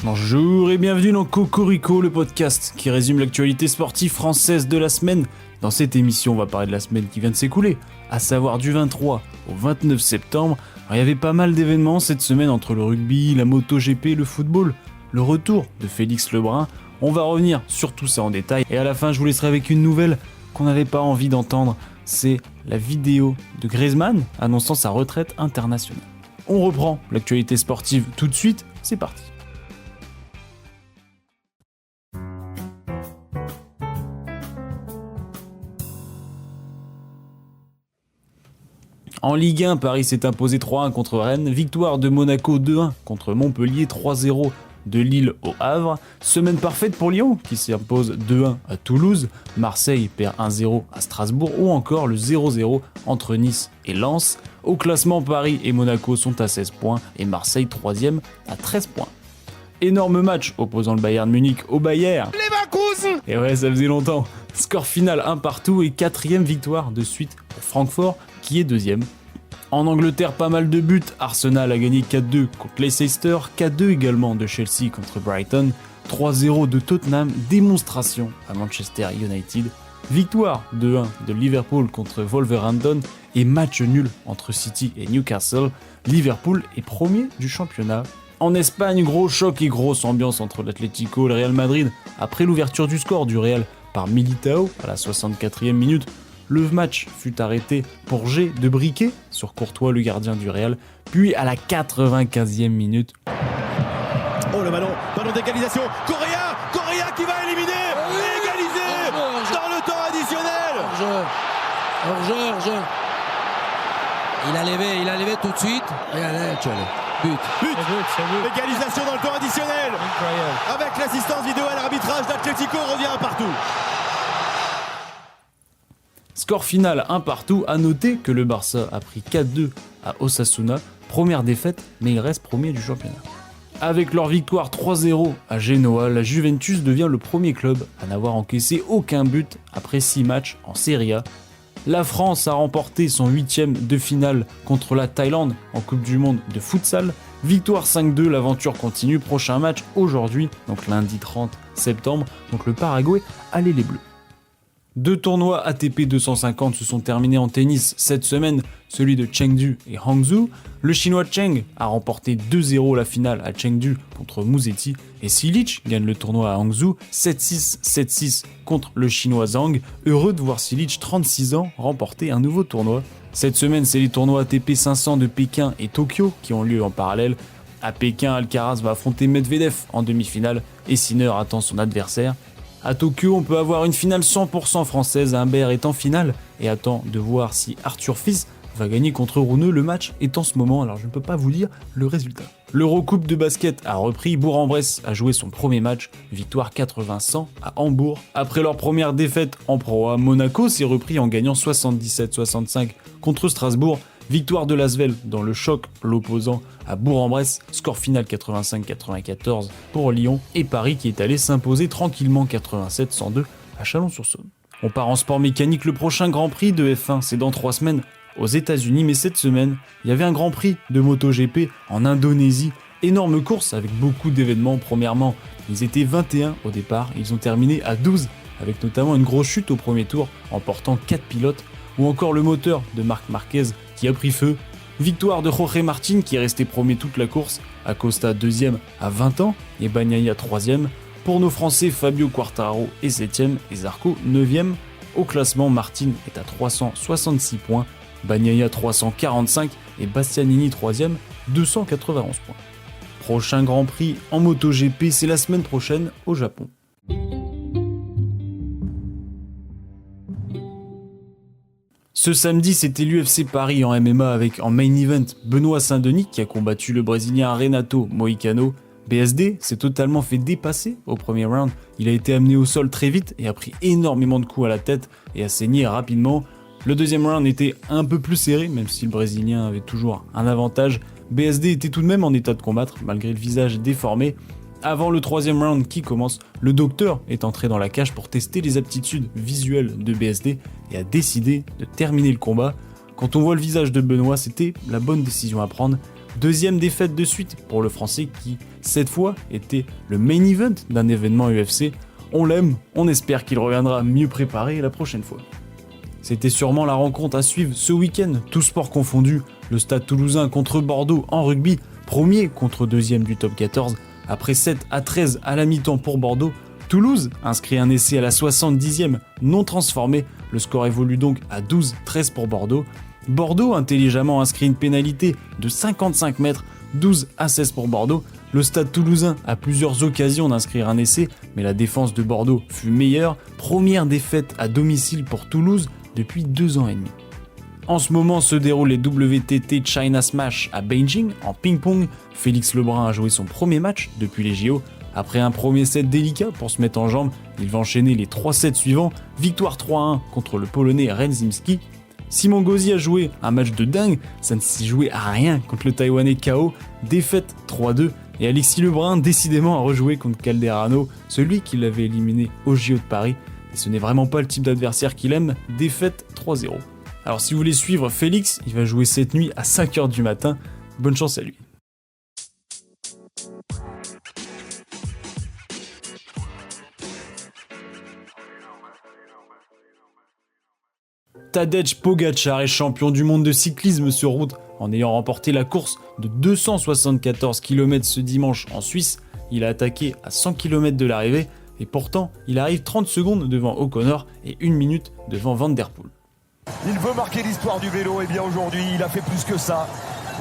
Bonjour et bienvenue dans Cocorico, le podcast qui résume l'actualité sportive française de la semaine. Dans cette émission, on va parler de la semaine qui vient de s'écouler, à savoir du 23 au 29 septembre. Alors, il y avait pas mal d'événements cette semaine entre le rugby, la MotoGP, le football, le retour de Félix Lebrun. On va revenir sur tout ça en détail et à la fin, je vous laisserai avec une nouvelle qu'on n'avait pas envie d'entendre. C'est la vidéo de Griezmann annonçant sa retraite internationale. On reprend l'actualité sportive tout de suite, c'est parti. En Ligue 1, Paris s'est imposé 3-1 contre Rennes, victoire de Monaco 2-1 contre Montpellier, 3-0 de Lille au Havre. Semaine parfaite pour Lyon qui s'impose 2-1 à Toulouse, Marseille perd 1-0 à Strasbourg ou encore le 0-0 entre Nice et Lens. Au classement, Paris et Monaco sont à 16 points et Marseille 3e à 13 points. Énorme match opposant le Bayern Munich au Bayern. Leverkusen. Et ouais, ça faisait longtemps. Score final 1 partout et 4e victoire de suite pour Francfort qui est 2e. En Angleterre, pas mal de buts. Arsenal a gagné 4-2 contre Leicester, 4-2 également de Chelsea contre Brighton, 3-0 de Tottenham, démonstration à Manchester United, victoire 2-1 de Liverpool contre Wolverhampton et match nul entre City et Newcastle. Liverpool est premier du championnat. En Espagne, gros choc et grosse ambiance entre l'Atlético et le Real Madrid après l'ouverture du score du Real par Militao à la 64e minute. Le match fut arrêté pour jet de briquet sur Courtois, le gardien du Real, puis à la 95e minute. Oh le ballon d'égalisation, Correa qui va éliminer, égaliser dans le temps additionnel. Hors-jeu. Il a levé tout de suite. Regardez, but. Égalisation dans le temps additionnel. Incroyable. Avec l'assistance vidéo à l'arbitrage d'Atlético, revient un partout. Score final 1 partout, à noter que le Barça a pris 4-2 à Osasuna, première défaite, mais il reste premier du championnat. Avec leur victoire 3-0 à Genoa, la Juventus devient le premier club à n'avoir encaissé aucun but après 6 matchs en Serie A. La France a remporté son 8e de finale contre la Thaïlande en Coupe du Monde de futsal. Victoire 5-2, l'aventure continue, prochain match aujourd'hui, donc lundi 30 septembre, donc le Paraguay, allez les Bleus. 2 tournois ATP 250 se sont terminés en tennis cette semaine, celui de Chengdu et Hangzhou. Le chinois Cheng a remporté 2-0 la finale à Chengdu contre Musetti et Cilic gagne le tournoi à Hangzhou 7-6, 7-6 contre le chinois Zhang. Heureux de voir Cilic, 36 ans, remporter un nouveau tournoi. Cette semaine, c'est les tournois ATP 500 de Pékin et Tokyo qui ont lieu en parallèle. À Pékin, Alcaraz va affronter Medvedev en demi-finale et Sinner attend son adversaire. À Tokyo, on peut avoir une finale 100% française, Humbert est en finale et attend de voir si Arthur Fils va gagner contre Runeux. Le match est en ce moment, alors je ne peux pas vous dire le résultat. L'Eurocoupe de basket a repris, Bourg-en-Bresse a joué son premier match, victoire 80-100 à Hambourg. Après leur première défaite en Pro A, Monaco s'est repris en gagnant 77-65 contre Strasbourg. Victoire de l'Asvel dans le choc l'opposant à Bourg-en-Bresse, score final 85-94 pour Lyon et Paris qui est allé s'imposer tranquillement 87-102 à Chalon-sur-Saône. On part en sport mécanique, le prochain Grand Prix de F1 c'est dans 3 semaines aux États-Unis, mais cette semaine il y avait un Grand Prix de MotoGP en Indonésie. Énorme course avec beaucoup d'événements. Premièrement, ils étaient 21 au départ, ils ont terminé à 12 avec notamment une grosse chute au premier tour en portant 4 pilotes ou encore le moteur de Marc Marquez qui a pris feu. Victoire de Jorge Martin qui est resté premier toute la course, Acosta 2e à 20 ans et Bagnaia 3e. Pour nos Français, Fabio Quartararo est 7e et Zarco 9e. Au classement, Martin est à 366 points, Bagnaia 345 et Bastianini 3e, 291 points. Prochain Grand Prix en MotoGP, c'est la semaine prochaine au Japon. Ce samedi, c'était l'UFC Paris en MMA avec en main event Benoît Saint-Denis qui a combattu le Brésilien Renato Moicano. BSD s'est totalement fait dépasser au premier round. Il a été amené au sol très vite et a pris énormément de coups à la tête et a saigné rapidement. Le deuxième round était un peu plus serré, même si le Brésilien avait toujours un avantage. BSD était tout de même en état de combattre, malgré le visage déformé. Avant le troisième round qui commence, le docteur est entré dans la cage pour tester les aptitudes visuelles de BSD et a décidé de terminer le combat. Quand on voit le visage de Benoît, c'était la bonne décision à prendre. Deuxième défaite de suite pour le Français qui, cette fois, était le main event d'un événement UFC. On l'aime, on espère qu'il reviendra mieux préparé la prochaine fois. C'était sûrement la rencontre à suivre ce week-end, tous sports confondus. Le Stade Toulousain contre Bordeaux en rugby, premier contre deuxième du top 14. Après 7-13 à la mi-temps pour Bordeaux, Toulouse inscrit un essai à la 70e, non transformé. Le score évolue donc à 12-13 pour Bordeaux. Bordeaux intelligemment inscrit une pénalité de 55 mètres, 12-16 pour Bordeaux. Le Stade Toulousain a plusieurs occasions d'inscrire un essai, mais la défense de Bordeaux fut meilleure. Première défaite à domicile pour Toulouse depuis 2 ans et demi. En ce moment se déroulent les WTT China Smash à Beijing en ping-pong. Félix Lebrun a joué son premier match depuis les JO. Après un premier set délicat pour se mettre en jambes, il va enchaîner les 3 sets suivants. Victoire 3-1 contre le Polonais Renzimski. Simon Gauzy a joué un match de dingue, ça ne s'est joué à rien contre le Taïwanais KO. Défaite 3-2. Et Alexis Lebrun décidément a rejoué contre Calderano, celui qui l'avait éliminé au JO de Paris. Et ce n'est vraiment pas le type d'adversaire qu'il aime. Défaite 3-0. Alors si vous voulez suivre Félix, il va jouer cette nuit à 5h du matin. Bonne chance à lui. Tadej Pogačar est champion du monde de cyclisme sur route en ayant remporté la course de 274 km ce dimanche en Suisse. Il a attaqué à 100 km de l'arrivée et pourtant il arrive 30 secondes devant O'Connor et 1 minute devant Van Der Poel. Il veut marquer l'histoire du vélo, et bien aujourd'hui il a fait plus que ça.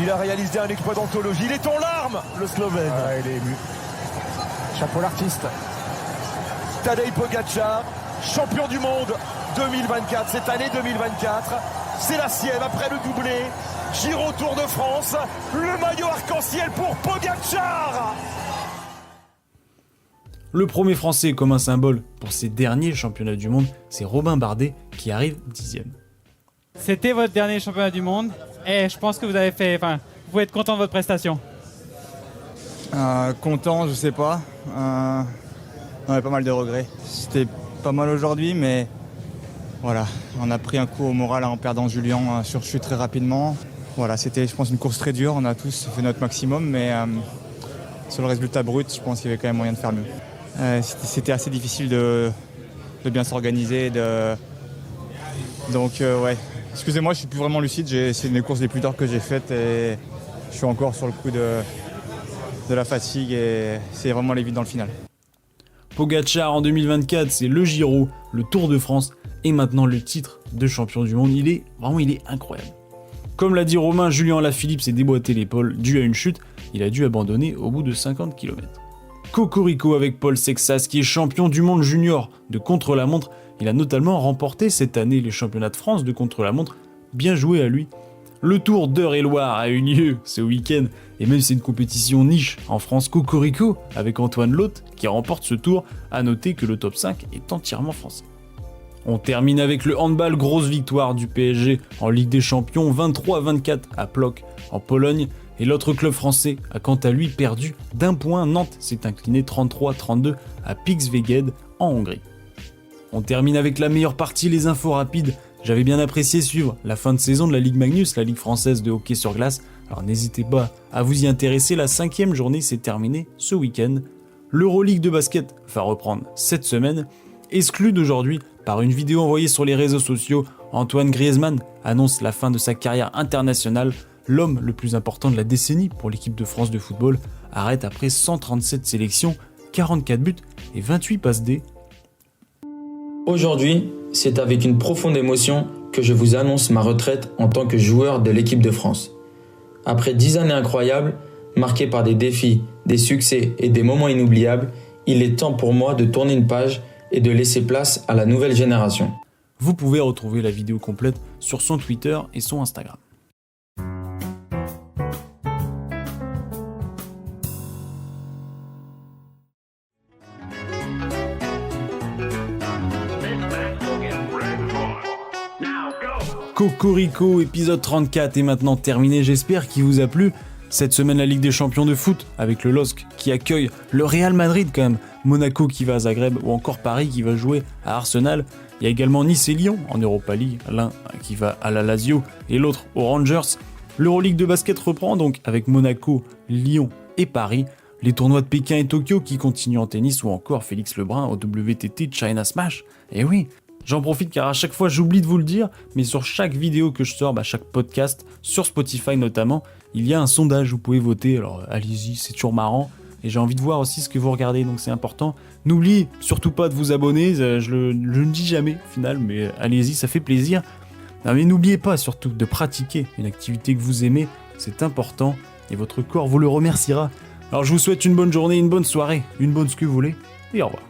Il a réalisé un exploit d'anthologie. Il est en larmes, le Slovène. Ah, il est ému. Chapeau l'artiste. Tadej Pogačar, champion du monde 2024. Cette année 2024, c'est la sienne après le doublé. Giro Tour de France, le maillot arc-en-ciel pour Pogačar. Le premier Français comme un symbole pour ces derniers championnats du monde, c'est Robin Bardet qui arrive 10e. C'était votre dernier championnat du monde et je pense que vous vous pouvez être content de votre prestation. Content, je sais pas. On avait pas mal de regrets. C'était pas mal aujourd'hui, mais voilà, on a pris un coup au moral en perdant Julien sur chute très rapidement. Voilà, c'était, je pense, une course très dure. On a tous fait notre maximum, mais sur le résultat brut, je pense qu'il y avait quand même moyen de faire mieux. C'était assez difficile de bien s'organiser. Donc, ouais. Excusez-moi, je suis plus vraiment lucide. C'est une des courses les plus dures que j'ai faites et je suis encore sur le coup de la fatigue et c'est vraiment les vides dans le final. Pogačar en 2024, c'est le Giro, le Tour de France et maintenant le titre de champion du monde. Il est incroyable. Comme l'a dit Romain, Julien Alaphilippe s'est déboîté l'épaule dû à une chute. Il a dû abandonner au bout de 50 km. Cocorico avec Paul Sexas qui est champion du monde junior de contre-la-montre. Il a notamment remporté cette année les championnats de France de contre-la-montre. Bien joué à lui. Le Tour d'Eure-et-Loire a eu lieu ce week-end et même si c'est une compétition niche en France, Cocorico avec Antoine Lotte qui remporte ce tour. A noter que le top 5 est entièrement français. On termine avec le handball, grosse victoire du PSG en Ligue des Champions, 23-24 à Plock en Pologne. Et l'autre club français a quant à lui perdu d'1 point. Nantes s'est incliné 33-32 à Pixveged en Hongrie. On termine avec la meilleure partie, les infos rapides. J'avais bien apprécié suivre la fin de saison de la Ligue Magnus, la Ligue française de hockey sur glace. Alors n'hésitez pas à vous y intéresser, la 5e journée s'est terminée ce week-end. L'Euroleague de basket va reprendre cette semaine. Exclu d'aujourd'hui par une vidéo envoyée sur les réseaux sociaux, Antoine Griezmann annonce la fin de sa carrière internationale. L'homme le plus important de la décennie pour l'équipe de France de football arrête après 137 sélections, 44 buts et 28 passes D. Aujourd'hui, c'est avec une profonde émotion que je vous annonce ma retraite en tant que joueur de l'équipe de France. Après 10 années incroyables, marquées par des défis, des succès et des moments inoubliables, il est temps pour moi de tourner une page et de laisser place à la nouvelle génération. Vous pouvez retrouver la vidéo complète sur son Twitter et son Instagram. Cocorico, épisode 34 est maintenant terminé, j'espère qu'il vous a plu. Cette semaine, la Ligue des Champions de foot avec le LOSC qui accueille le Real Madrid quand même, Monaco qui va à Zagreb ou encore Paris qui va jouer à Arsenal. Il y a également Nice et Lyon en Europa League, l'un qui va à la Lazio et l'autre aux Rangers. L'Euroleague de basket reprend donc avec Monaco, Lyon et Paris. Les tournois de Pékin et Tokyo qui continuent en tennis ou encore Félix Lebrun au WTT China Smash. Et oui, j'en profite car à chaque fois j'oublie de vous le dire, mais sur chaque vidéo que je sors, chaque podcast, sur Spotify notamment, il y a un sondage, vous pouvez voter, alors allez-y, c'est toujours marrant. Et j'ai envie de voir aussi ce que vous regardez, donc c'est important. N'oubliez surtout pas de vous abonner, je ne dis jamais au final, mais allez-y, ça fait plaisir. Non, mais n'oubliez pas surtout de pratiquer une activité que vous aimez, c'est important, et votre corps vous le remerciera. Alors je vous souhaite une bonne journée, une bonne soirée, une bonne ce que vous voulez, et au revoir.